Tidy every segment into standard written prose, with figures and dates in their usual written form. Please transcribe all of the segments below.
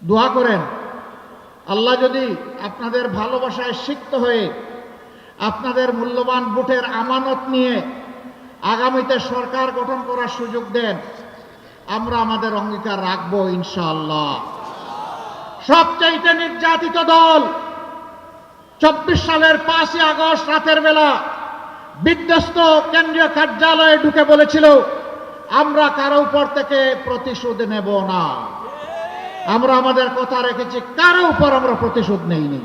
দোয়া করেন আল্লাহ যদি আপনাদের ভালোবাসায় সিক্ত হয়ে আপনাদের মূল্যবান ভোটের আমানত নিয়ে আগামীতে সরকার গঠন করার সুযোগ দেন, আমরা আমাদের অঙ্গীকার রাখবো ইনশাআল্লাহ। সবচাইতে নির্যাতিত দল 24 সালের 5ই আগস্ট রাতের বেলা বিধ্বস্ত কেন্দ্রীয় কার্যালয়ে ঢুকে বলেছিল, আমরা কারো উপর থেকে প্রতিশোধ নেব না। আমরা আমাদের কথা রেখেছি, কারো উপর আমরা প্রতিশোধ নেইনি।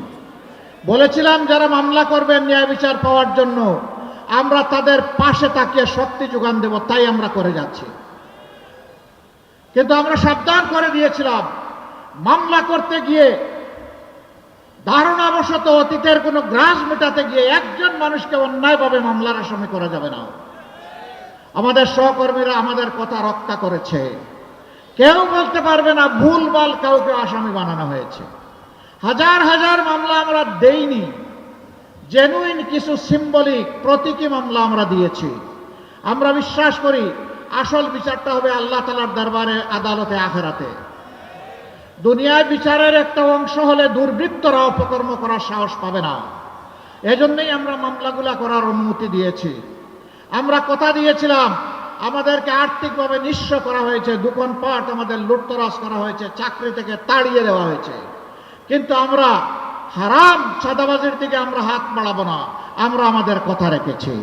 বলেছিলাম যারা মামলা করবেন ন্যায় বিচার পাওয়ার জন্য, আমরা তাদের পাশে তাকিয়ে শক্তি যোগান দেব, তাই আমরা করে যাচ্ছি। কিন্তু আমরা সাবধান করে দিয়েছিলাম, মামলা করতে গিয়ে ধারণাবশত অতীতের কোনো গ্রাস মেটাতে গিয়ে একজন মানুষকে অন্যায়ভাবে মামলার আসামি করা যাবে না। আমাদের সহকর্মীরা আমাদের কথা রক্ষা করেছে। কেউ বলতে পারবে না ভুলভাল কাউকে আসামি বানানো হয়েছে। হাজার হাজার মামলা আমরা দেইনি, জেনুইন কিছু সিম্বলিক প্রতীকী মামলা আমরা দিয়েছি। আমরা বিশ্বাস করি আসল বিচারটা হবে আল্লাহ তাআলার দরবারে, আদালতে, আখিরাতে। দুনিয়ায় বিচারের একটা অংশ হলে দুর্বৃত্তরা অপকর্ম করার সাহস পাবে না। এজন্যই আমরা মামলাগুলা করার অনুমতি দিয়েছি। আমরা কথা দিয়েছিলাম, আমাদেরকে আর্থিকভাবে নিঃস্ব করা হয়েছে, দোকানপাট আমাদের লুটতরাজ করা হয়েছে, চাকরি থেকে তাড়িয়ে দেওয়া হয়েছে, কিন্তু আমরা হারাম চাঁদাবাজির দিকে আমরা হাত বাড়াবো না। আমরা আমাদের কথা রেখেছি।